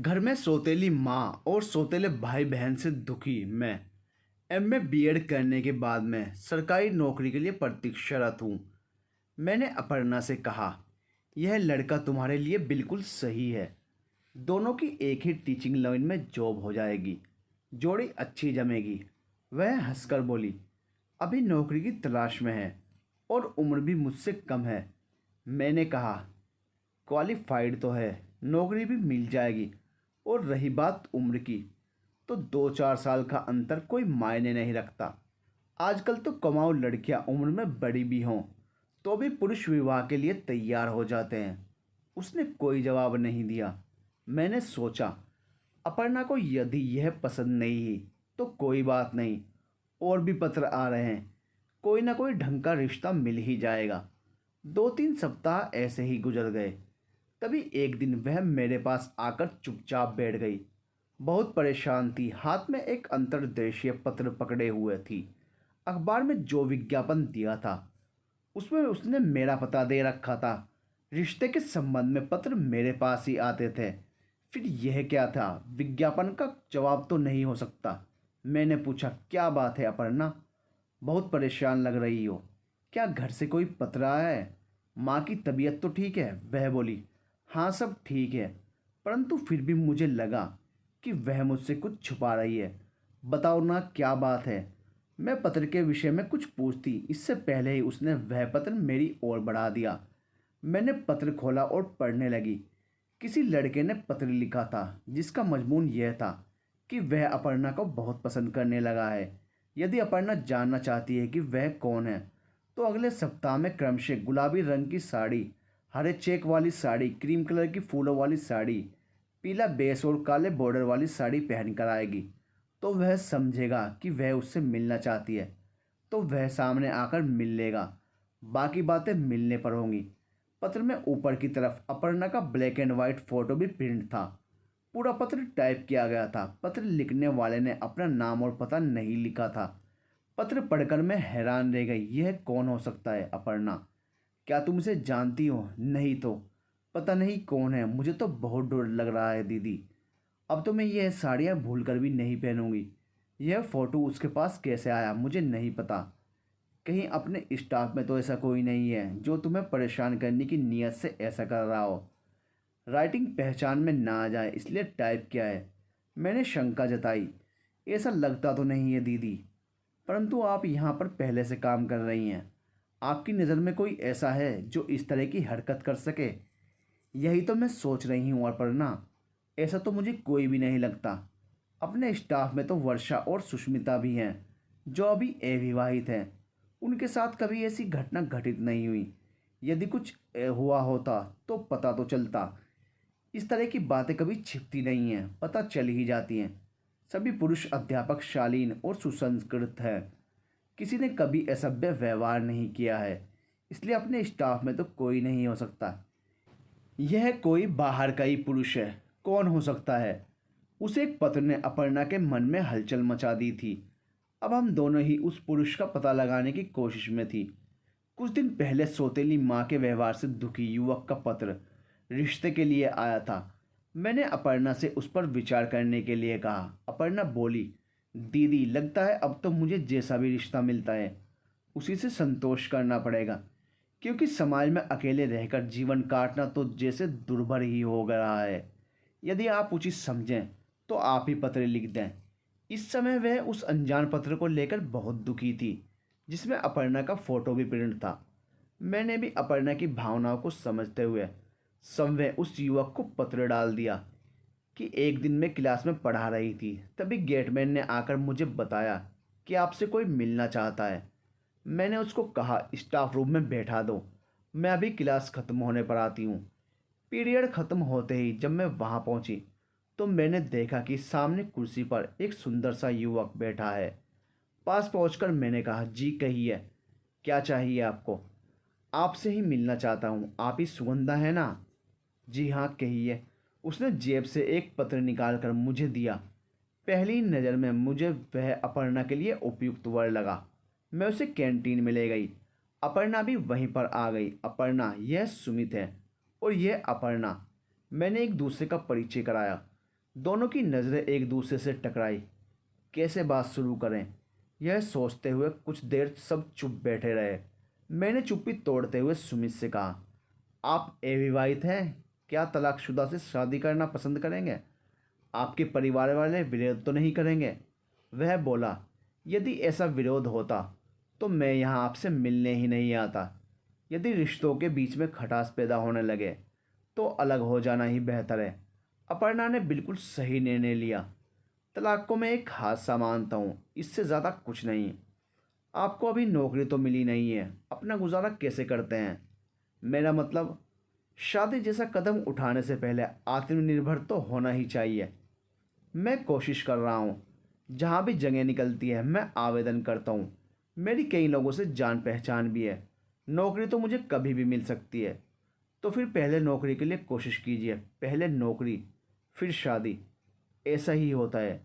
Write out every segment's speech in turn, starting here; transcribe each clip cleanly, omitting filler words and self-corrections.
घर में सौतेली माँ और सौतेले भाई बहन से दुखी मैं एमए बीएड करने के बाद मैं सरकारी नौकरी के लिए प्रतीक्षारत हूँ। मैंने अपर्णा से कहा, यह लड़का तुम्हारे लिए बिल्कुल सही है। दोनों की एक ही टीचिंग लाइन में जॉब हो जाएगी, जोड़ी अच्छी जमेगी। वह हंसकर बोली, अभी नौकरी की तलाश में है और उम्र भी मुझसे कम है। मैंने कहा, क्वालिफाइड तो है, नौकरी भी मिल जाएगी। और रही बात उम्र की, तो 2-4 साल का अंतर कोई मायने नहीं रखता। आजकल तो कमाऊ लड़कियां उम्र में बड़ी भी हों तो भी पुरुष विवाह के लिए तैयार हो जाते हैं। उसने कोई जवाब नहीं दिया। मैंने सोचा, अपर्णा को यदि यह पसंद नहीं है तो कोई बात नहीं, और भी पत्र आ रहे हैं, कोई ना कोई ढंग का रिश्ता मिल ही जाएगा। 2-3 सप्ताह ऐसे ही गुजर गए। तभी एक दिन वह मेरे पास आकर चुपचाप बैठ गई। बहुत परेशान थी, हाथ में एक अंतर्देशीय पत्र पकड़े हुए थी। अखबार में जो विज्ञापन दिया था उसमें उसने मेरा पता दे रखा था। रिश्ते के संबंध में पत्र मेरे पास ही आते थे। फिर यह क्या था? विज्ञापन का जवाब तो नहीं हो सकता। मैंने पूछा, क्या बात है अपर्णा? बहुत परेशान लग रही हो, क्या घर से कोई पत्र आया है? माँ की तबीयत तो ठीक है? वह बोली, हाँ सब ठीक है, परंतु फिर भी मुझे लगा कि वह मुझसे कुछ छुपा रही है। बताओ ना, क्या बात है? मैं पत्र के विषय में कुछ पूछती इससे पहले ही उसने वह पत्र मेरी ओर बढ़ा दिया। मैंने पत्र खोला और पढ़ने लगी। किसी लड़के ने पत्र लिखा था जिसका मजमून यह था कि वह अपर्णा को बहुत पसंद करने लगा है। यदि अपर्णा जानना चाहती है कि वह कौन है तो अगले सप्ताह में क्रमशः गुलाबी रंग की साड़ी, हरे चेक वाली साड़ी, क्रीम कलर की फूलों वाली साड़ी, पीला बेस और काले बॉर्डर वाली साड़ी पहन कर आएगी। तो वह समझेगा कि वह उससे मिलना चाहती है, तो वह सामने आकर मिल लेगा। बाकी बातें मिलने पर होंगी। पत्र में ऊपर की तरफ अपर्णा का ब्लैक एंड वाइट फ़ोटो भी प्रिंट था। पूरा पत्र टाइप किया गया था। पत्र लिखने वाले ने अपना नाम और पता नहीं लिखा था। पत्र पढ़कर मैं हैरान रह गई। यह कौन हो सकता है? अपर्णा, क्या तुम इसे जानती हो? नहीं तो पता नहीं कौन है। मुझे तो बहुत डर लग रहा है दीदी। अब तो मैं यह साड़ियाँ भूल कर भी नहीं पहनूंगी। यह फ़ोटो उसके पास कैसे आया मुझे नहीं पता। कहीं अपने स्टाफ में तो ऐसा कोई नहीं है जो तुम्हें परेशान करने की नीयत से ऐसा कर रहा हो। राइटिंग पहचान में ना आ जाए इसलिए टाइप किया है। मैंने शंका जताई। ऐसा लगता तो नहीं है दीदी, परंतु आप यहाँ पर पहले से काम कर रही हैं। आपकी नज़र में कोई ऐसा है जो इस तरह की हरकत कर सके? यही तो मैं सोच रही हूँ अपर्णा। ऐसा तो मुझे कोई भी नहीं लगता। अपने स्टाफ में तो वर्षा और सुष्मिता भी हैं जो अभी अविवाहित हैं। उनके साथ कभी ऐसी घटना घटित नहीं हुई। यदि कुछ हुआ होता तो पता तो चलता। इस तरह की बातें कभी छिपती नहीं हैं, पता चल ही जाती हैं। सभी पुरुष अध्यापक शालीन और सुसंस्कृत हैं। किसी ने कभी असभ्य व्यवहार नहीं किया है, इसलिए अपने स्टाफ में तो कोई नहीं हो सकता। यह कोई बाहर का ही पुरुष है। कौन हो सकता है? उस एक पत्र ने अपर्णा के मन में हलचल मचा दी थी। अब हम दोनों ही उस पुरुष का पता लगाने की कोशिश में थी। कुछ दिन पहले सौतेली माँ के व्यवहार से दुखी युवक का पत्र रिश्ते के लिए आया था। मैंने अपर्णा से उस पर विचार करने के लिए कहा। अपर्णा बोली, दीदी लगता है अब तो मुझे जैसा भी रिश्ता मिलता है उसी से संतोष करना पड़ेगा, क्योंकि समाज में अकेले रहकर जीवन काटना तो जैसे दुर्भर ही हो रहा है। यदि आप उचित समझें तो आप ही पत्र लिख दें। इस समय वह उस अनजान पत्र को लेकर बहुत दुखी थी जिसमें अपर्णा का फोटो भी प्रिंट था। मैंने भी अपर्णा की भावनाओं को समझते हुए स्वयं उस युवक को पत्र डाल दिया कि एक दिन मैं क्लास में पढ़ा रही थी, तभी गेटमैन ने आकर मुझे बताया कि आपसे कोई मिलना चाहता है। मैंने उसको कहा, स्टाफ रूम में बैठा दो, मैं अभी क्लास ख़त्म होने पर आती हूँ। पीरियड ख़त्म होते ही जब मैं वहाँ पहुँची तो मैंने देखा कि सामने कुर्सी पर एक सुंदर सा युवक बैठा है। पास पहुँचकर मैंने कहा, जी कहिए, क्या चाहिए आपको? आपसे ही मिलना चाहता हूँ। आप ही सुगंधा है ना? जी हाँ कहिए। उसने जेब से एक पत्र निकाल कर मुझे दिया। पहली नज़र में मुझे वह अपर्णा के लिए उपयुक्त वर लगा। मैं उसे कैंटीन में ले गई। अपर्णा भी वहीं पर आ गई। अपर्णा, यह सुमित है और यह अपर्णा। मैंने एक दूसरे का परिचय कराया। दोनों की नज़रें एक दूसरे से टकराई। कैसे बात शुरू करें, यह सोचते हुए कुछ देर सब चुप बैठे रहे। मैंने चुप्पी तोड़ते हुए सुमित से कहा, आप अविवाहित हैं, क्या तलाकशुदा से शादी करना पसंद करेंगे? आपके परिवार वाले विरोध तो नहीं करेंगे? वह बोला, यदि ऐसा विरोध होता तो मैं यहाँ आपसे मिलने ही नहीं आता। यदि रिश्तों के बीच में खटास पैदा होने लगे तो अलग हो जाना ही बेहतर है। अपर्णा ने बिल्कुल सही निर्णय लिया। तलाक को मैं एक हादसा मानता हूँ, इससे ज़्यादा कुछ नहीं। आपको अभी नौकरी तो मिली नहीं है, अपना गुजारा कैसे करते हैं? मेरा मतलब, शादी जैसा कदम उठाने से पहले आत्मनिर्भर तो होना ही चाहिए। मैं कोशिश कर रहा हूँ, जहाँ भी जगह निकलती है मैं आवेदन करता हूँ। मेरी कई लोगों से जान पहचान भी है। नौकरी तो मुझे कभी भी मिल सकती है। तो फिर पहले नौकरी के लिए कोशिश कीजिए, पहले नौकरी फिर शादी। ऐसा ही होता है।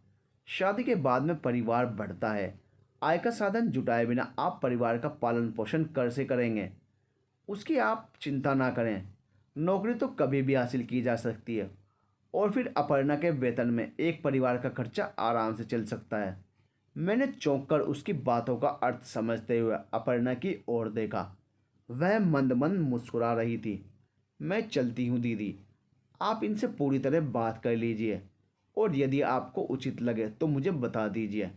शादी के बाद में परिवार बढ़ता है। आय का साधन जुटाए बिना आप परिवार का पालन पोषण कर से करेंगे, उसकी आप चिंता ना करें। नौकरी तो कभी भी हासिल की जा सकती है और फिर अपर्णा के वेतन में एक परिवार का खर्चा आराम से चल सकता है। मैंने चौंक कर उसकी बातों का अर्थ समझते हुए अपर्णा की ओर देखा। वह मंद मंद मुस्कुरा रही थी। मैं चलती हूँ दीदी, आप इनसे पूरी तरह बात कर लीजिए और यदि आपको उचित लगे तो मुझे बता दीजिए।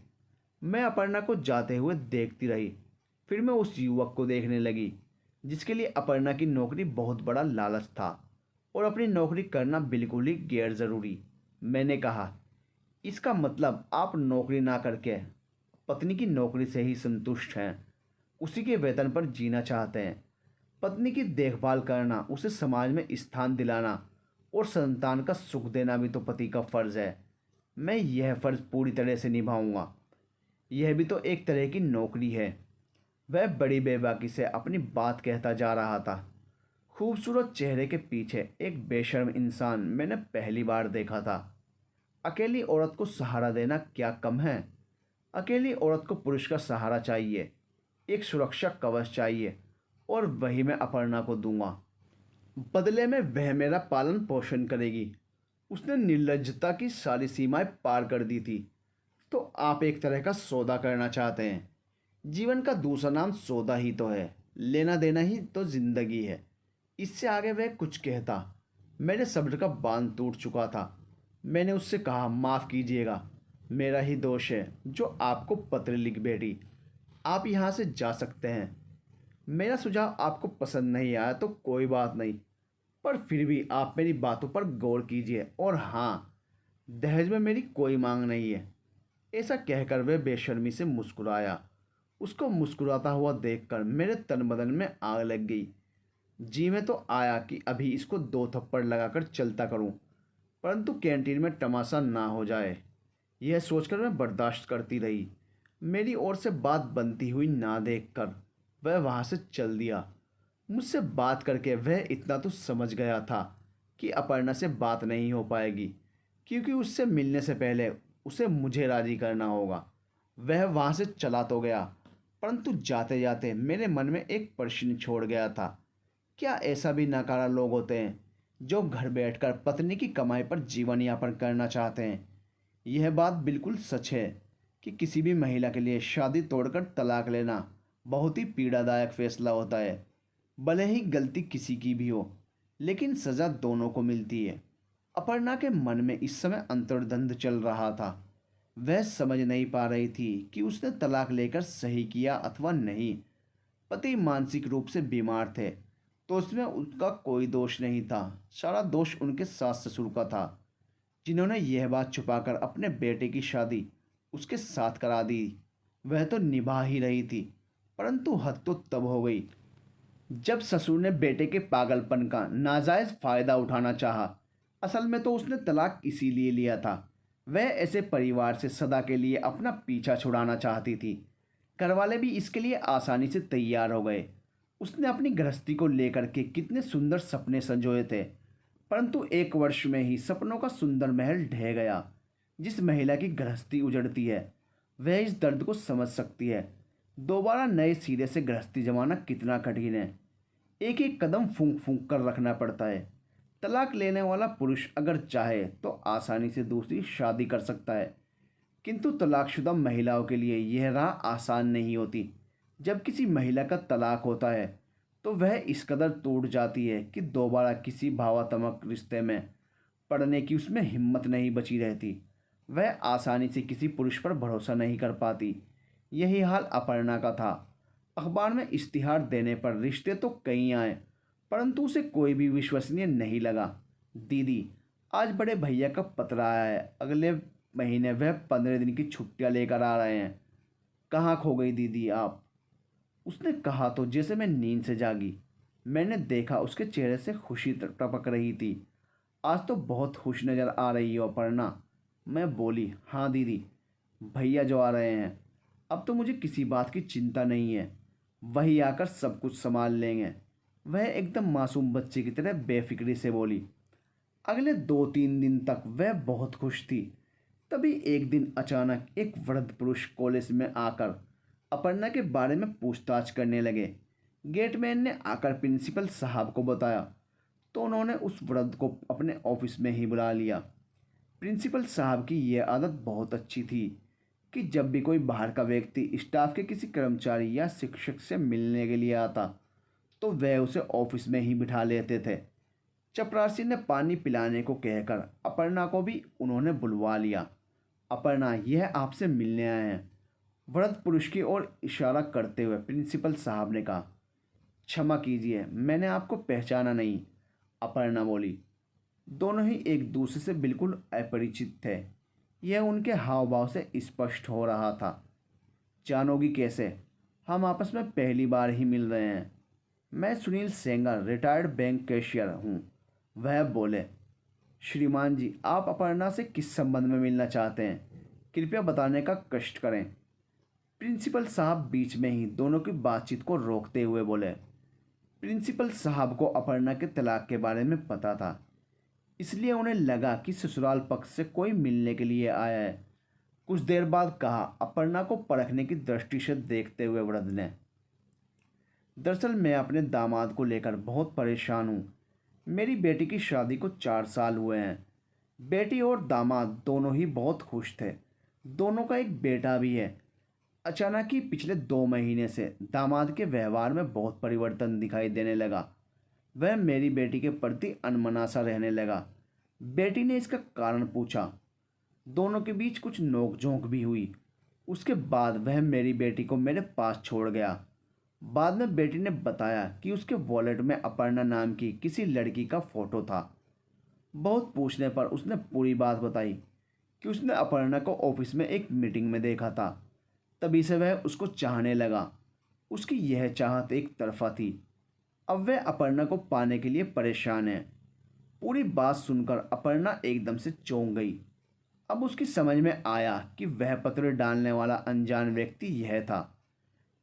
मैं अपर्णा को जाते हुए देखती रही। फिर मैं उस युवक को देखने लगी जिसके लिए अपर्णा की नौकरी बहुत बड़ा लालच था और अपनी नौकरी करना बिल्कुल ही गैर ज़रूरी। मैंने कहा, इसका मतलब आप नौकरी ना करके पत्नी की नौकरी से ही संतुष्ट हैं, उसी के वेतन पर जीना चाहते हैं। पत्नी की देखभाल करना, उसे समाज में स्थान दिलाना और संतान का सुख देना भी तो पति का फर्ज है। मैं यह फर्ज पूरी तरह से निभाऊंगा। यह भी तो एक तरह की नौकरी है। वह बड़ी बेबाकी से अपनी बात कहता जा रहा था। खूबसूरत चेहरे के पीछे एक बेशर्म इंसान मैंने पहली बार देखा था। अकेली औरत को सहारा देना क्या कम है? अकेली औरत को पुरुष का सहारा चाहिए, एक सुरक्षा कवच चाहिए, और वही मैं अपर्णा को दूंगा। बदले में वह मेरा पालन पोषण करेगी। उसने निर्लज्जता की सारी सीमाएं पार कर दी थी। तो आप एक तरह का सौदा करना चाहते हैं। जीवन का दूसरा नाम सौदा ही तो है, लेना देना ही तो जिंदगी है। इससे आगे वह कुछ कहता। मेरे सब्र का बांध टूट चुका था। मैंने उससे कहा, माफ़ कीजिएगा, मेरा ही दोष है जो आपको पत्र लिख बैठी। आप यहाँ से जा सकते हैं। मेरा सुझाव आपको पसंद नहीं आया तो कोई बात नहीं, पर फिर भी आप मेरी बातों पर गौर कीजिए। और हाँ, दहेज में मेरी कोई मांग नहीं है। ऐसा कहकर वह बेशर्मी से मुस्कुराया। उसको मुस्कुराता हुआ देखकर मेरे तन बदन में आग लग गई। जी में तो आया कि अभी इसको दो थप्पड़ लगाकर चलता करूं, परंतु कैंटीन में तमाशा ना हो जाए, यह सोचकर मैं बर्दाश्त करती रही। मेरी ओर से बात बनती हुई ना देखकर वह वहाँ से चल दिया। मुझसे बात करके वह इतना तो समझ गया था कि अपर्णा से बात नहीं हो पाएगी, क्योंकि उससे मिलने से पहले उसे मुझे राज़ी करना होगा। वह वहाँ से चला तो गया, परंतु जाते जाते मेरे मन में एक प्रश्न छोड़ गया था। क्या ऐसा भी नाकारा लोग होते हैं जो घर बैठकर पत्नी की कमाई पर जीवन यापन करना चाहते हैं? यह बात बिल्कुल सच है कि किसी भी महिला के लिए शादी तोड़कर तलाक लेना बहुत ही पीड़ादायक फैसला होता है। भले ही गलती किसी की भी हो, लेकिन सज़ा दोनों को मिलती है। अपर्णा के मन में इस समय अंतर्द्वंद चल रहा था। वह समझ नहीं पा रही थी कि उसने तलाक लेकर सही किया अथवा नहीं। पति मानसिक रूप से बीमार थे तो उसमें उसका कोई दोष नहीं था। सारा दोष उनके सास ससुर का था, जिन्होंने यह बात छुपाकर अपने बेटे की शादी उसके साथ करा दी। वह तो निभा ही रही थी, परंतु हद तो तब हो गई जब ससुर ने बेटे के पागलपन का नाजायज़ फ़ायदा उठाना चाहा। असल में तो उसने तलाक इसीलिए लिया था। वह ऐसे परिवार से सदा के लिए अपना पीछा छुड़ाना चाहती थी। घरवाले भी इसके लिए आसानी से तैयार हो गए। उसने अपनी गृहस्थी को लेकर के कितने सुंदर सपने संजोए थे, परंतु एक वर्ष में ही सपनों का सुंदर महल ढह गया। जिस महिला की गृहस्थी उजड़ती है वह इस दर्द को समझ सकती है। दोबारा नए सिरे से गृहस्थी जमाना कितना कठिन है। एक एक कदम फूंक फूंक कर रखना पड़ता है, तलाक लेने वाला पुरुष अगर चाहे तो आसानी से दूसरी शादी कर सकता है, किंतु तलाकशुदा महिलाओं के लिए यह राह आसान नहीं होती। जब किसी महिला का तलाक होता है तो वह इस कदर टूट जाती है कि दोबारा किसी भावात्मक रिश्ते में पड़ने की उसमें हिम्मत नहीं बची रहती। वह आसानी से किसी पुरुष पर भरोसा नहीं कर पाती। यही हाल अपर्णा का था। अखबार में इश्तिहार देने पर रिश्ते तो कई आए, परंतु उसे कोई भी विश्वसनीय नहीं लगा। दीदी, आज बड़े भैया का पत्र आया है, अगले महीने वह 15 दिन की छुट्टियां लेकर आ रहे हैं। कहाँ खो गई दीदी आप? उसने कहा तो जैसे मैं नींद से जागी। मैंने देखा उसके चेहरे से खुशी टपक रही थी। आज तो बहुत खुश नज़र आ रही हो अपर्णा। मैं बोली, हाँ दीदी, भैया जो आ रहे हैं, अब तो मुझे किसी बात की चिंता नहीं है। वही आकर सब कुछ संभाल लेंगे। वह एकदम मासूम बच्चे की तरह बेफिक्री से बोली। अगले 2-3 दिन तक वह बहुत खुश थी। तभी एक दिन अचानक एक वृद्ध पुरुष कॉलेज में आकर अपर्णा के बारे में पूछताछ करने लगे। गेटमैन ने आकर प्रिंसिपल साहब को बताया तो उन्होंने उस वृद्ध को अपने ऑफिस में ही बुला लिया। प्रिंसिपल साहब की यह आदत बहुत अच्छी थी कि जब भी कोई बाहर का व्यक्ति स्टाफ के किसी कर्मचारी या शिक्षक से मिलने के लिए आता तो वह उसे ऑफिस में ही बिठा लेते थे। चपरासी ने पानी पिलाने को कहकर अपर्णा को भी उन्होंने बुलवा लिया। अपर्णा, यह आपसे मिलने आए हैं, वृद्ध पुरुष की ओर इशारा करते हुए प्रिंसिपल साहब ने कहा। क्षमा कीजिए, मैंने आपको पहचाना नहीं, अपर्णा बोली। दोनों ही एक दूसरे से बिल्कुल अपरिचित थे। यह उनके हाव भाव से स्पष्ट हो रहा था। जानोगी कैसे? हम आपस में पहली बार ही मिल रहे हैं। मैं Sunil Sengar, retired bank cashier हूँ, वह बोले। श्रीमान जी, आप अपर्णा से किस संबंध में मिलना चाहते हैं? कृपया बताने का कष्ट करें। प्रिंसिपल साहब बीच में ही दोनों की बातचीत को रोकते हुए बोले। प्रिंसिपल साहब को अपर्णा के तलाक के बारे में पता था, इसलिए उन्हें लगा कि ससुराल पक्ष से कोई मिलने के लिए आया है। कुछ देर बाद कहा, अपर्णा को परखने की दृष्टि से देखते हुए वृद्ध ने, दरअसल मैं अपने दामाद को लेकर बहुत परेशान हूँ। मेरी बेटी की शादी को 4 साल हुए हैं। बेटी और दामाद दोनों ही बहुत खुश थे। दोनों का एक बेटा भी है। अचानक ही पिछले 2 महीने से दामाद के व्यवहार में बहुत परिवर्तन दिखाई देने लगा। वह मेरी बेटी के प्रति अनमना सा रहने लगा। बेटी ने इसका कारण पूछा। दोनों के बीच कुछ नोकझोंक भी हुई। उसके बाद वह मेरी बेटी को मेरे पास छोड़ गया। बाद में बेटी ने बताया कि उसके वॉलेट में अपर्णा नाम की किसी लड़की का फ़ोटो था। बहुत पूछने पर उसने पूरी बात बताई कि उसने अपर्णा को ऑफिस में एक मीटिंग में देखा था। तभी से वह उसको चाहने लगा। उसकी यह चाहत एक तरफा थी। अब वह अपर्णा को पाने के लिए परेशान है। पूरी बात सुनकर अपर्णा एकदम से चौंक गई। अब उसकी समझ में आया कि वह पत्र डालने वाला अनजान व्यक्ति यह था।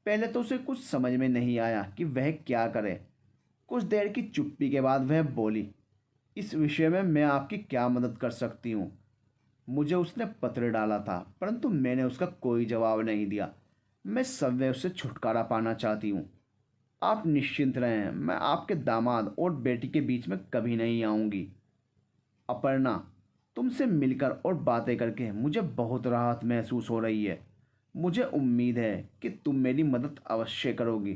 पहले तो उसे कुछ समझ में नहीं आया कि वह क्या करे। कुछ देर की चुप्पी के बाद वह बोली, इस विषय में मैं आपकी क्या मदद कर सकती हूँ? मुझे उसने पत्र डाला था, परंतु मैंने उसका कोई जवाब नहीं दिया। मैं सवय उससे छुटकारा पाना चाहती हूँ। आप निश्चिंत रहें, मैं आपके दामाद और बेटी के बीच में कभी नहीं आऊँगी। अपर्णा, तुमसे मिलकर और बातें करके मुझे बहुत राहत महसूस हो रही है। मुझे उम्मीद है कि तुम मेरी मदद अवश्य करोगी।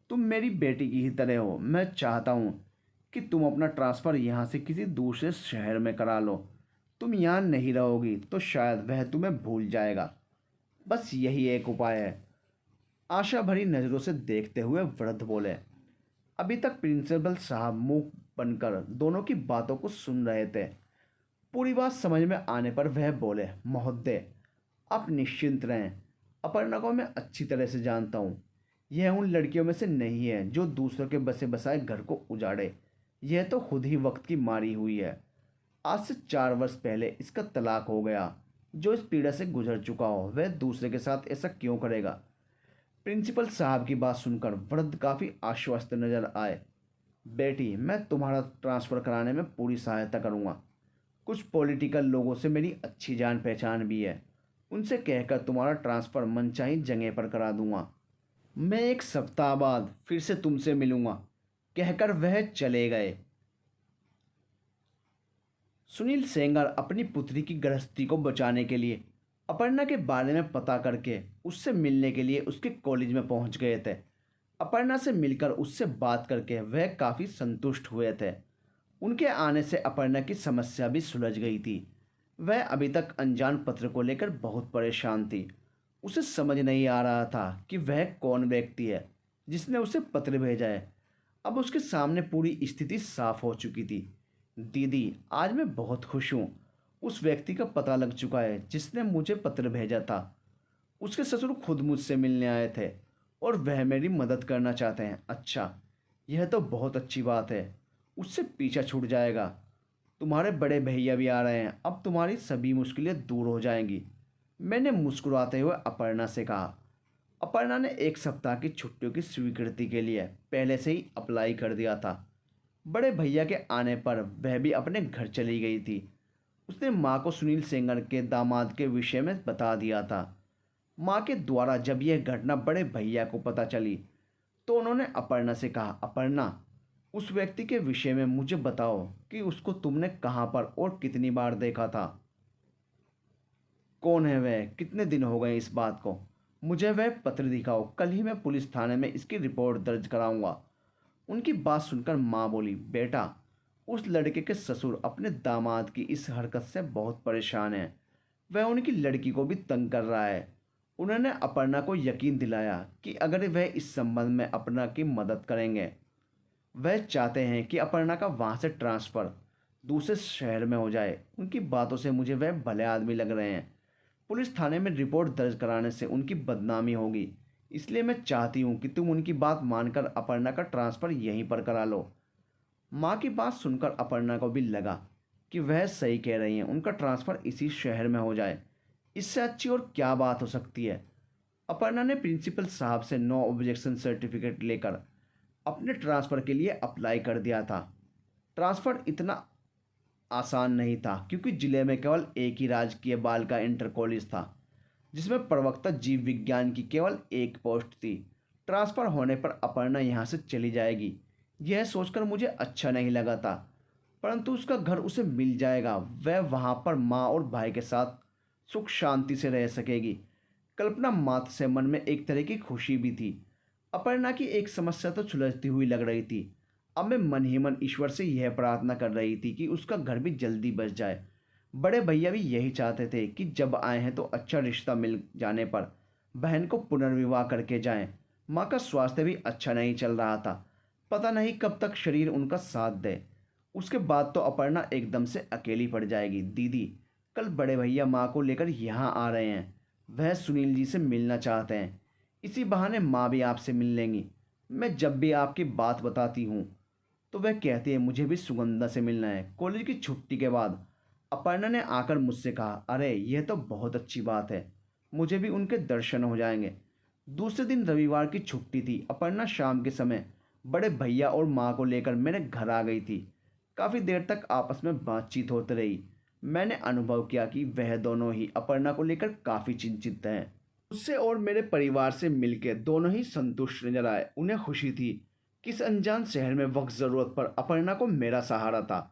तुम मेरी बेटी की ही तरह हो। मैं चाहता हूँ कि तुम अपना ट्रांसफ़र यहाँ से किसी दूसरे शहर में करा लो। तुम यहाँ नहीं रहोगी तो शायद वह तुम्हें भूल जाएगा। बस यही एक उपाय है। आशा भरी नज़रों से देखते हुए वृद्ध बोले। अभी तक प्रिंसिपल साहब मुंह बनकर दोनों की बातों को सुन रहे थे। पूरी बात समझ में आने पर वह बोले, महोदय, आप निश्चिंत रहें। अपर्णा को मैं अच्छी तरह से जानता हूँ। यह उन लड़कियों में से नहीं है जो दूसरों के बसे बसाए घर को उजाड़े। यह तो खुद ही वक्त की मारी हुई है। आज से 4 वर्ष पहले इसका तलाक हो गया। जो इस पीड़ा से गुजर चुका हो वह दूसरे के साथ ऐसा क्यों करेगा? प्रिंसिपल साहब की बात सुनकर वृद्ध काफ़ी आश्वस्त नजर आए। बेटी, मैं तुम्हारा ट्रांसफ़र कराने में पूरी सहायता करूँगा। कुछ पॉलिटिकल लोगों से मेरी अच्छी जान पहचान भी है। उनसे कहकर तुम्हारा ट्रांसफ़र मनचाही जगह पर करा दूंगा। मैं 1 सप्ताह बाद फिर से तुमसे मिलूँगा, कहकर वह चले गए। सुनील सेंगर अपनी पुत्री की गृहस्थी को बचाने के लिए अपर्णा के बारे में पता करके उससे मिलने के लिए उसके कॉलेज में पहुंच गए थे। अपर्णा से मिलकर उससे बात करके वह काफ़ी संतुष्ट हुए थे। उनके आने से अपर्णा की समस्या भी सुलझ गई थी। वह अभी तक अनजान पत्र को लेकर बहुत परेशान थी। उसे समझ नहीं आ रहा था कि वह कौन व्यक्ति है जिसने उसे पत्र भेजा है। अब उसके सामने पूरी स्थिति साफ हो चुकी थी। दीदी, आज मैं बहुत खुश हूँ। उस व्यक्ति का पता लग चुका है जिसने मुझे पत्र भेजा था। उसके ससुर खुद मुझसे मिलने आए थे और वह मेरी मदद करना चाहते हैं। अच्छा, यह तो बहुत अच्छी बात है। उससे पीछा छूट जाएगा। तुम्हारे बड़े भैया भी आ रहे हैं। अब तुम्हारी सभी मुश्किलें दूर हो जाएंगी। मैंने मुस्कुराते हुए अपर्णा से कहा। अपर्णा ने 1 सप्ताह की छुट्टियों की स्वीकृति के लिए पहले से ही अप्लाई कर दिया था। बड़े भैया के आने पर वह भी अपने घर चली गई थी। उसने माँ को सुनील सेंगर के दामाद के विषय में बता दिया था। माँ के द्वारा जब यह घटना बड़े भैया को पता चली तो उन्होंने अपर्णा से कहा, अपर्णा, उस व्यक्ति के विषय में मुझे बताओ कि उसको तुमने कहाँ पर और कितनी बार देखा था। कौन है वह? कितने दिन हो गए इस बात को? मुझे वह पत्र दिखाओ। कल ही मैं पुलिस थाने में इसकी रिपोर्ट दर्ज कराऊंगा। उनकी बात सुनकर माँ बोली, बेटा, उस लड़के के ससुर अपने दामाद की इस हरकत से बहुत परेशान हैं। वह उनकी लड़की को भी तंग कर रहा है। उन्होंने अपर्णा को यकीन दिलाया कि अगर वह इस संबंध में अपर्णा की मदद करेंगे। वह चाहते हैं कि अपर्णा का वहाँ से ट्रांसफ़र दूसरे शहर में हो जाए। उनकी बातों से मुझे वह भले आदमी लग रहे हैं। पुलिस थाने में रिपोर्ट दर्ज कराने से उनकी बदनामी होगी। इसलिए मैं चाहती हूँ कि तुम उनकी बात मानकर अपर्णा का ट्रांसफ़र यहीं पर करा लो। माँ की बात सुनकर अपर्णा को भी लगा कि वह सही कह रही हैं। उनका ट्रांसफ़र इसी शहर में हो जाए, इससे अच्छी और क्या बात हो सकती है। अपर्णा ने प्रिंसिपल साहब से नो ऑब्जेक्शन सर्टिफिकेट लेकर अपने ट्रांसफ़र के लिए अप्लाई कर दिया था। ट्रांसफ़र इतना आसान नहीं था क्योंकि ज़िले में केवल एक ही राजकीय बालिका इंटर कॉलेज था जिसमें प्रवक्ता जीव विज्ञान की केवल एक पोस्ट थी। ट्रांसफ़र होने पर अपर्णा यहाँ से चली जाएगी, यह सोचकर मुझे अच्छा नहीं लगा था। परंतु उसका घर उसे मिल जाएगा। वह वहाँ पर माँ और भाई के साथ सुख शांति से रह सकेगी। कल्पना मात्र से मन में एक तरह की खुशी भी थी। अपर्णा की एक समस्या तो सुलझती हुई लग रही थी। अब मैं मन ही मन ईश्वर से यह प्रार्थना कर रही थी कि उसका घर भी जल्दी बस जाए। बड़े भैया भी यही चाहते थे कि जब आए हैं तो अच्छा रिश्ता मिल जाने पर बहन को पुनर्विवाह करके जाएं। माँ का स्वास्थ्य भी अच्छा नहीं चल रहा था। पता नहीं कब तक शरीर उनका साथ दे। उसके बाद तो अपर्णा एकदम से अकेली पड़ जाएगी। दीदी, कल बड़े भैया माँ को लेकर यहाँ आ रहे हैं। वह सुनील जी से मिलना चाहते हैं। इसी बहाने माँ भी आपसे मिल लेंगी। मैं जब भी आपकी बात बताती हूँ तो वह कहती है मुझे भी सुगंधा से मिलना है। कॉलेज की छुट्टी के बाद अपर्णा ने आकर मुझसे कहा, अरे यह तो बहुत अच्छी बात है, मुझे भी उनके दर्शन हो जाएंगे। दूसरे दिन रविवार की छुट्टी थी। अपर्णा शाम के समय बड़े भैया और माँ को लेकर मेरे घर आ गई थी। काफ़ी देर तक आपस में बातचीत होती रही। मैंने अनुभव किया कि वह दोनों ही अपर्णा को लेकर काफ़ी चिंतित हैं। मुझसे और मेरे परिवार से मिलकर दोनों ही संतुष्ट नजर आए। उन्हें खुशी थी कि इस अनजान शहर में वक्त ज़रूरत पर अपर्णा को मेरा सहारा था।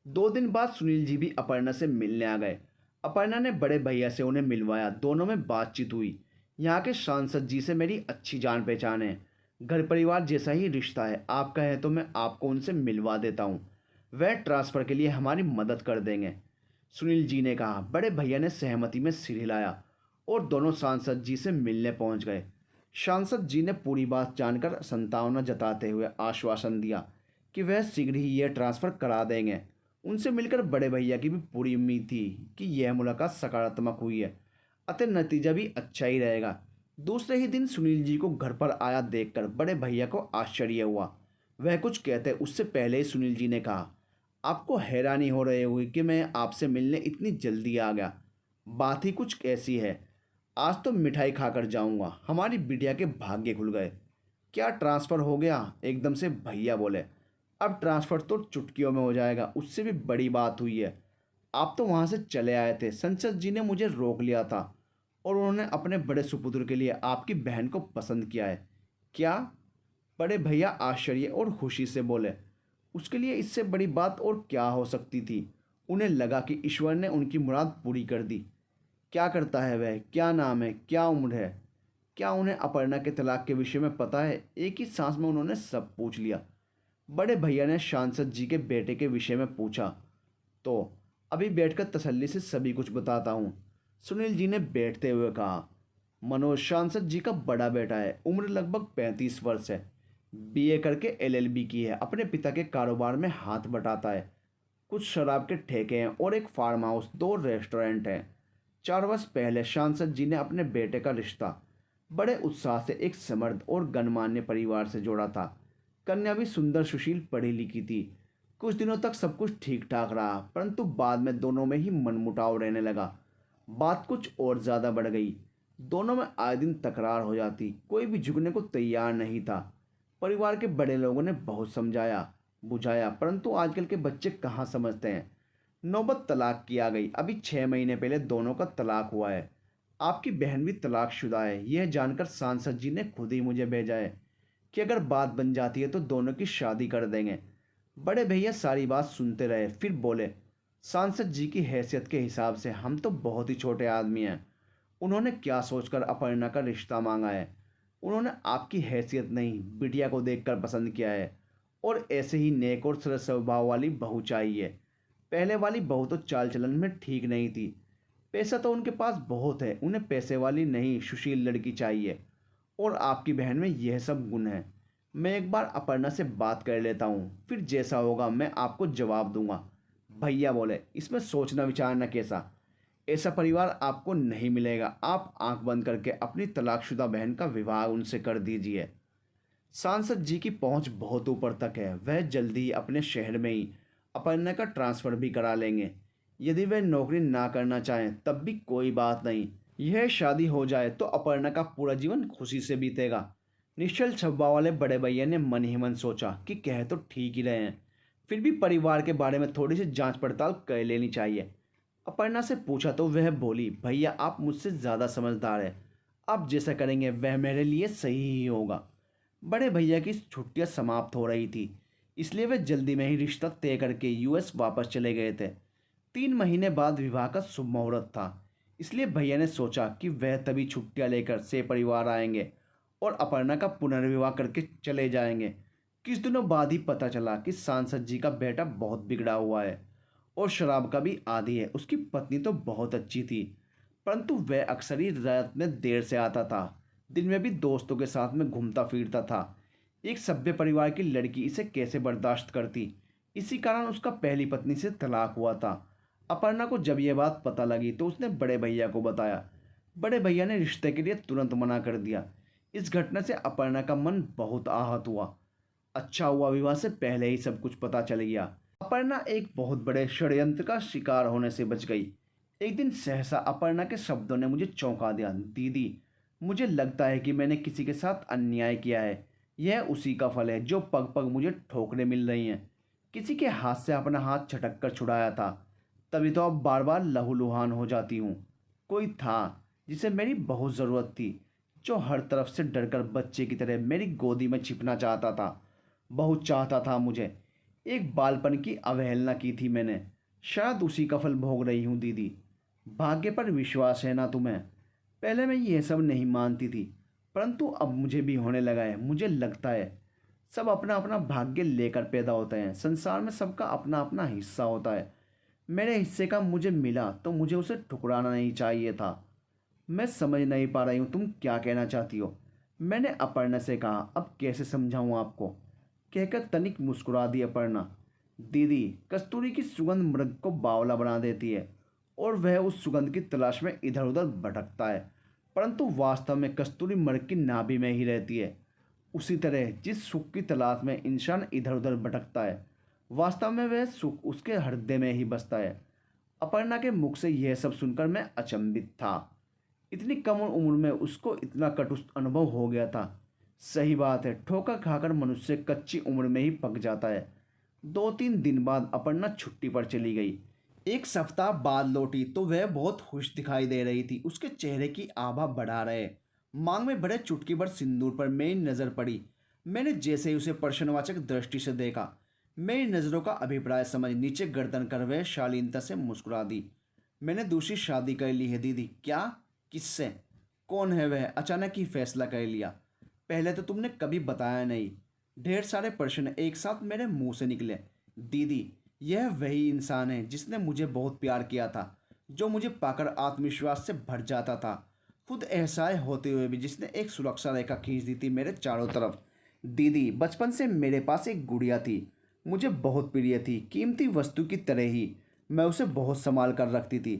2 दिन बाद सुनील जी भी अपर्णा से मिलने आ गए। अपर्णा ने बड़े भैया से उन्हें मिलवाया। दोनों में बातचीत हुई। यहाँ के सांसद जी से मेरी अच्छी जान पहचान है। घर परिवार जैसा ही रिश्ता है। आप कहें तो मैं आपको उनसे मिलवा देता हूँ। वह ट्रांसफ़र के लिए हमारी मदद कर देंगे, सुनील जी ने कहा। बड़े भैया ने सहमति में सिर हिलाया और दोनों सांसद जी से मिलने पहुंच गए। सांसद जी ने पूरी बात जानकर संतावना जताते हुए आश्वासन दिया कि वह शीघ्र ही यह ट्रांसफ़र करा देंगे। उनसे मिलकर बड़े भैया की भी पूरी उम्मीद थी कि यह मुलाकात सकारात्मक हुई है, अतः नतीजा भी अच्छा ही रहेगा। दूसरे ही दिन सुनील जी को घर पर आया देखकर बड़े भैया को आश्चर्य हुआ। वह कुछ कहते उससे पहले ही सुनील जी ने कहा, आपको हैरानी हो रही होगी कि मैं आपसे मिलने इतनी जल्दी आ गया। बात ही कुछ ऐसी है, आज तो मिठाई खाकर जाऊंगा। हमारी बिटिया के भाग्य खुल गए। क्या ट्रांसफ़र हो गया? एकदम से भैया बोले। अब ट्रांसफ़र तो चुटकियों में हो जाएगा, उससे भी बड़ी बात हुई है। आप तो वहाँ से चले आए थे, संसद जी ने मुझे रोक लिया था और उन्होंने अपने बड़े सुपुत्र के लिए आपकी बहन को पसंद किया है। क्या? बड़े भैया आश्चर्य और खुशी से बोले। उसके लिए इससे बड़ी बात और क्या हो सकती थी? उन्हें लगा कि ईश्वर ने उनकी मुराद पूरी कर दी। क्या करता है वह, क्या नाम है, क्या उम्र है, क्या उन्हें अपर्णा के तलाक के विषय में पता है? एक ही सांस में उन्होंने सब पूछ लिया। बड़े भैया ने सांसद जी के बेटे के विषय में पूछा। तो अभी बैठकर तसल्ली से सभी कुछ बताता हूँ, सुनील जी ने बैठते हुए कहा। मनोज सांसद जी का बड़ा बेटा है, उम्र लगभग 35 वर्ष है, बीए करके एलएलबी की है, अपने पिता के कारोबार में हाथ बटाता है। कुछ शराब के ठेके हैं और एक फार्म हाउस, 2 रेस्टोरेंट हैं। 4 वर्ष पहले सांसद जी ने अपने बेटे का रिश्ता बड़े उत्साह से एक समर्थ और गणमान्य परिवार से जोड़ा था। कन्या भी सुंदर, सुशील, पढ़ी लिखी थी। कुछ दिनों तक सब कुछ ठीक ठाक रहा, परंतु बाद में दोनों में ही मनमुटाव रहने लगा। बात कुछ और ज़्यादा बढ़ गई। दोनों में आए दिन तकरार हो जाती, कोई भी झुकने को तैयार नहीं था। परिवार के बड़े लोगों ने बहुत समझाया बुझाया, परंतु आजकल के बच्चे कहाँ समझते हैं। नौबत तलाक की आ गई। अभी 6 महीने पहले दोनों का तलाक हुआ है। आपकी बहन भी तलाकशुदा है। यह जानकर सांसद जी ने खुद ही मुझे भेजा है कि अगर बात बन जाती है तो दोनों की शादी कर देंगे। बड़े भैया सारी बात सुनते रहे, फिर बोले, सांसद जी की हैसियत के हिसाब से हम तो बहुत ही छोटे आदमी हैं। उन्होंने क्या सोचकर अपर्णा का रिश्ता मांगा है? उन्होंने आपकी हैसियत नहीं, बिटिया को देखकर पसंद किया है। और ऐसे ही नेक और सरल स्वभाव वाली बहू चाहिए। पहले वाली बहू तो चाल चलन में ठीक नहीं थी। पैसा तो उनके पास बहुत है, उन्हें पैसे वाली नहीं, सुशील लड़की चाहिए। और आपकी बहन में यह सब गुण है। मैं एक बार अपर्णा से बात कर लेता हूँ, फिर जैसा होगा मैं आपको जवाब दूंगा। भैया बोले, इसमें सोचना विचारना कैसा, ऐसा परिवार आपको नहीं मिलेगा। आप आंख बंद करके अपनी तलाकशुदा बहन का विवाह उनसे कर दीजिए। सांसद जी की पहुंच बहुत ऊपर तक है। वह जल्दी ही अपने शहर में ही अपर्णा का ट्रांसफ़र भी करा लेंगे। यदि वह नौकरी ना करना चाहें तब भी कोई बात नहीं। यह शादी हो जाए तो अपर्णा का पूरा जीवन खुशी से बीतेगा। निश्चल स्वभाव वाले बड़े भैया ने मन ही मन सोचा कि कह तो ठीक ही रहे हैं, फिर भी परिवार के बारे में थोड़ी सी जांच पड़ताल कर लेनी चाहिए। अपर्णा से पूछा तो वह बोली, भैया आप मुझसे ज़्यादा समझदार हैं, आप जैसा करेंगे वह मेरे लिए सही ही होगा। बड़े भैया की छुट्टियां समाप्त हो रही थी, इसलिए वे जल्दी में ही रिश्ता तय करके यूएस वापस चले गए थे। 3 महीने बाद विवाह का शुभ मुहूर्त था, इसलिए भैया ने सोचा कि वह तभी छुट्टियां लेकर से परिवार आएंगे और अपर्णा का पुनर्विवाह करके चले जाएंगे। कुछ दिनों बाद ही पता चला कि सांसद जी का बेटा बहुत बिगड़ा हुआ है और शराब का भी आदी है। उसकी पत्नी तो बहुत अच्छी थी, परंतु वह अक्सर ही रात में देर से आता था, दिन में भी दोस्तों के साथ में घूमता फिरता था। एक सभ्य परिवार की लड़की इसे कैसे बर्दाश्त करती? इसी कारण उसका पहली पत्नी से तलाक हुआ था। अपर्णा को जब यह बात पता लगी तो उसने बड़े भैया को बताया। बड़े भैया ने रिश्ते के लिए तुरंत मना कर दिया। इस घटना से अपर्णा का मन बहुत आहत हुआ। अच्छा हुआ विवाह से पहले ही सब कुछ पता चल गया। अपर्णा एक बहुत बड़े षड्यंत्र का शिकार होने से बच गई। एक दिन सहसा अपर्णा के शब्दों ने मुझे चौंका दिया। दीदी, मुझे लगता है कि मैंने किसी के साथ अन्याय किया है। यह उसी का फल है जो पग पग मुझे ठोकरें मिल रही हैं। किसी के हाथ से अपना हाथ छटक कर छुड़ाया था, तभी तो अब बार बार लहूलुहान हो जाती हूँ। कोई था जिसे मेरी बहुत ज़रूरत थी, जो हर तरफ से डरकर बच्चे की तरह मेरी गोदी में छिपना चाहता था। बहुत चाहता था मुझे। एक बालपन की अवहेलना की थी मैंने, शायद उसी का फल भोग रही हूँ दीदी। भाग्य पर विश्वास है ना तुम्हें? पहले मैं ये सब नहीं मानती थी, परंतु अब मुझे भी होने लगा है। मुझे लगता है सब अपना अपना भाग्य लेकर पैदा होते हैं। संसार में सबका अपना अपना हिस्सा होता है। मेरे हिस्से का मुझे मिला तो मुझे उसे ठुकराना नहीं चाहिए था। मैं समझ नहीं पा रही हूँ तुम क्या कहना चाहती हो, मैंने अपर्णा से कहा। अब कैसे समझाऊँ आपको? कहकर तनिक मुस्कुरा दी अपर्णा। दीदी, कस्तूरी की सुगंध मृग को बावला बना देती है और वह उस सुगंध की तलाश में इधर उधर भटकता है, परंतु वास्तव में कस्तूरी मृग की नाभि में ही रहती है। उसी तरह जिस सुख की तलाश में इंसान इधर उधर भटकता है, वास्तव में वह सुख उसके हृदय में ही बसता है। अपर्णा के मुख से यह सब सुनकर मैं अचंभित था। इतनी कम उम्र में उसको इतना कटु अनुभव हो गया था। सही बात है, ठोकर खाकर मनुष्य कच्ची उम्र में ही पक जाता है। 2-3 दिन बाद अपर्णा छुट्टी पर चली गई। एक सप्ताह बाद लौटी तो वह बहुत खुश दिखाई दे रही थी। उसके चेहरे की आभा बढ़ा रहे मांग में बड़े चुटकी भर सिंदूर पर मेरी नज़र पड़ी। मैंने जैसे ही उसे प्रश्नवाचक दृष्टि से देखा, मेरी नज़रों का अभिप्राय समझ नीचे गर्दन कर वह शालीनता से मुस्कुरा दी। मैंने दूसरी शादी कर ली है दीदी। क्या? किससे? कौन है वह? अचानक ही फैसला कर लिया। पहले तो तुमने कभी बताया नहीं। ढेर सारे प्रश्न एक साथ मेरे मुंह से निकले। दीदी, यह वही इंसान है जिसने मुझे बहुत प्यार किया था, जो मुझे पाकर आत्मविश्वास से भर जाता था, खुद एहसास होते हुए भी जिसने एक सुरक्षा रेखा खींच दी थी मेरे चारों तरफ। दीदी, बचपन से मेरे पास एक गुड़िया थी, मुझे बहुत प्रिय थी, कीमती वस्तु की तरह ही मैं उसे बहुत संभाल कर रखती थी।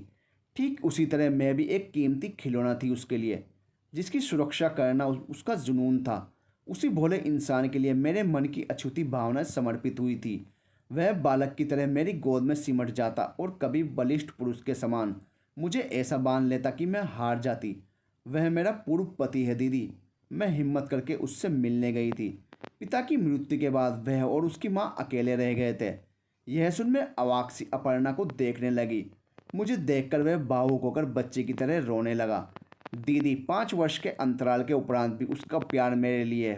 ठीक उसी तरह मैं भी एक कीमती खिलौना थी उसके लिए, जिसकी सुरक्षा करना उसका जुनून था। उसी भोले इंसान के लिए मेरे मन की अछूती भावनाएं समर्पित हुई थी। वह बालक की तरह मेरी गोद में सिमट जाता और कभी बलिष्ठ पुरुष के समान मुझे ऐसा बांध लेता कि मैं हार जाती। वह मेरा पूर्व पति है दीदी। मैं हिम्मत करके उससे मिलने गई थी। पिता की मृत्यु के बाद वह और उसकी माँ अकेले रह गए थे। यह सुन मैं अवाक सी अपर्णा को देखने लगी। मुझे देखकर वह भावुक होकर बच्चे की तरह रोने लगा। दीदी, 5 वर्ष के अंतराल के उपरांत भी उसका प्यार मेरे लिए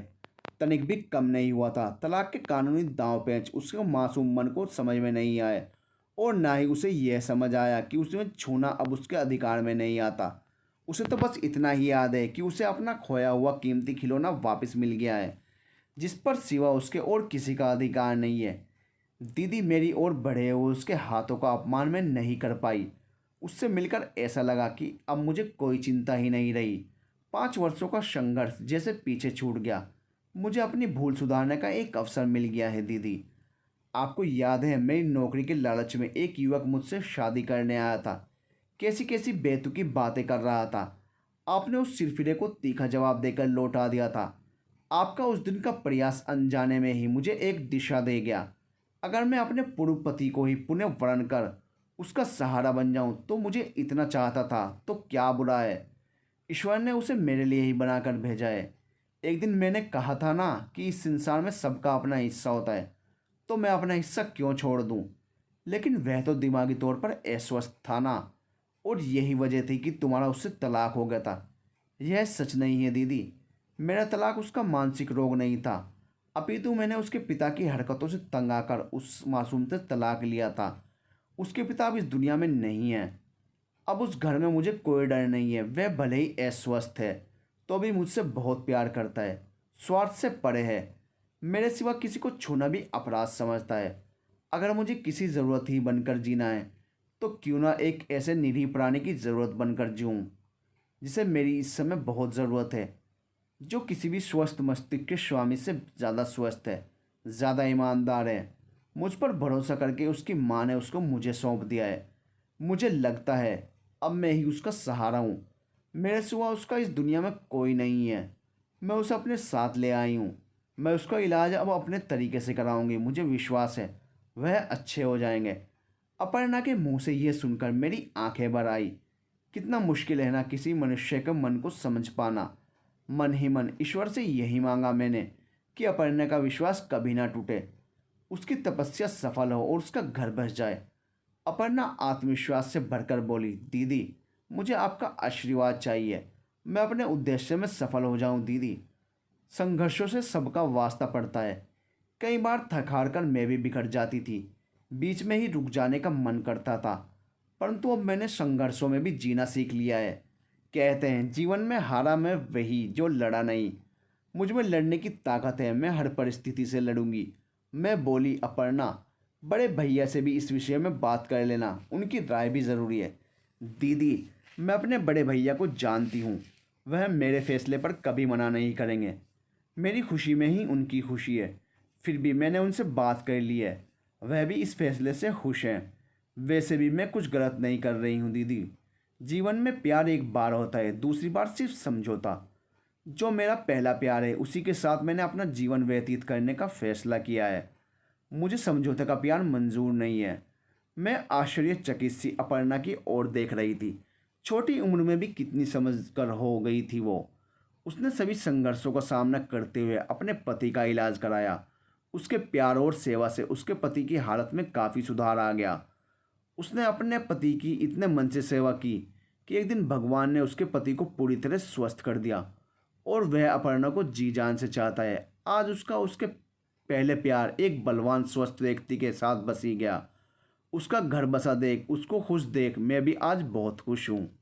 तनिक भी कम नहीं हुआ था। तलाक के कानूनी दांव पेंच उसके मासूम मन को समझ में नहीं आए, और ना ही उसे यह समझ आया कि उसे छूना अब उसके अधिकार में नहीं आता। उसे तो बस इतना ही याद है कि उसे अपना खोया हुआ कीमती खिलौना वापस मिल गया है, जिस पर सिवा उसके और किसी का अधिकार नहीं है। दीदी, मेरी ओर बढ़े हुए उसके हाथों का अपमान मैं नहीं कर पाई। उससे मिलकर ऐसा लगा कि अब मुझे कोई चिंता ही नहीं रही। 5 वर्षों का संघर्ष जैसे पीछे छूट गया। मुझे अपनी भूल सुधारने का एक अवसर मिल गया है दीदी। आपको याद है, मेरी नौकरी के लालच में एक युवक मुझसे शादी करने आया था। कैसी कैसी बेतुकी बातें कर रहा था। आपने उस सिरफिरे को तीखा जवाब देकर लौटा दिया था। आपका उस दिन का प्रयास अनजाने में ही मुझे एक दिशा दे गया। अगर मैं अपने पूर्व पति को ही पुनः वर्ण कर उसका सहारा बन जाऊं तो मुझे इतना चाहता था तो क्या बुरा है। ईश्वर ने उसे मेरे लिए ही बनाकर भेजा है। एक दिन मैंने कहा था ना कि इस संसार में सबका अपना हिस्सा होता है, तो मैं अपना हिस्सा क्यों छोड़ दूं। लेकिन वह तो दिमागी तौर पर अस्वस्थ था ना, और यही वजह थी कि तुम्हारा उससे तलाक हो गया था। यह सच नहीं है दीदी। मेरा तलाक उसका मानसिक रोग नहीं था, अपितु मैंने उसके पिता की हरकतों से तंग आकर उस मासूम से तलाक लिया था। उसके पिता अब इस दुनिया में नहीं हैं। अब उस घर में मुझे कोई डर नहीं है। वह भले ही अस्वस्थ है तो भी मुझसे बहुत प्यार करता है, स्वार्थ से परे है। मेरे सिवा किसी को छूना भी अपराध समझता है। अगर मुझे किसी ज़रूरत ही बनकर जीना है तो क्यों ना एक ऐसे निरीह प्राणी की ज़रूरत बनकर जीऊँ जिसे मेरी इस समय बहुत ज़रूरत है, जो किसी भी स्वस्थ मस्तिष्क के स्वामी से ज़्यादा स्वस्थ है, ज़्यादा ईमानदार है। मुझ पर भरोसा करके उसकी माँ ने उसको मुझे सौंप दिया है। मुझे लगता है अब मैं ही उसका सहारा हूँ। मेरे सिवा उसका इस दुनिया में कोई नहीं है। मैं उसे अपने साथ ले आई हूँ। मैं उसका इलाज अब अपने तरीके से कराऊंगी। मुझे विश्वास है वह अच्छे हो जाएंगे। अपर्णा के मुंह से यह सुनकर मेरी आंखें भर आई। कितना मुश्किल है ना किसी मनुष्य के मन को समझ पाना। मन ही मन ईश्वर से यही मांगा मैंने कि अपर्णा का विश्वास कभी ना टूटे, उसकी तपस्या सफल हो और उसका घर बस जाए। अपर्णा आत्मविश्वास से भरकर बोली, दीदी, मुझे आपका आशीर्वाद चाहिए। मैं अपने उद्देश्य में सफल हो जाऊं दीदी। संघर्षों से सबका वास्ता पड़ता है। कई बार थक हार कर मैं भी बिखर जाती थी, बीच में ही रुक जाने का मन करता था, परंतु अब मैंने संघर्षों में भी जीना सीख लिया है। कहते हैं जीवन में हारा मैं वही जो लड़ा नहीं। मुझ में लड़ने की ताकत है, मैं हर परिस्थिति से लड़ूंगी। मैं बोली, अपर्णा, बड़े भैया से भी इस विषय में बात कर लेना, उनकी राय भी ज़रूरी है। दीदी, मैं अपने बड़े भैया को जानती हूँ, वह मेरे फैसले पर कभी मना नहीं करेंगे। मेरी खुशी में ही उनकी खुशी है। फिर भी मैंने उनसे बात कर ली है, वह भी इस फैसले से खुश हैं। वैसे भी मैं कुछ गलत नहीं कर रही हूँ दीदी। जीवन में प्यार एक बार होता है, दूसरी बार सिर्फ समझौता। जो मेरा पहला प्यार है उसी के साथ मैंने अपना जीवन व्यतीत करने का फैसला किया है। मुझे समझौते का प्यार मंजूर नहीं है। मैं आश्चर्यचकित सी अपर्णा की ओर देख रही थी। छोटी उम्र में भी कितनी समझकर हो गई थी वो। उसने सभी संघर्षों का सामना करते हुए अपने पति का इलाज कराया। उसके प्यार और सेवा से उसके पति की हालत में काफ़ी सुधार आ गया। उसने अपने पति की इतने मन से सेवा की कि एक दिन भगवान ने उसके पति को पूरी तरह स्वस्थ कर दिया, और वह अपर्णा को जी जान से चाहता है। आज उसका उसके पहले प्यार एक बलवान स्वस्थ व्यक्ति के साथ बसी गया। उसका घर बसा देख, उसको खुश देख मैं भी आज बहुत खुश हूँ।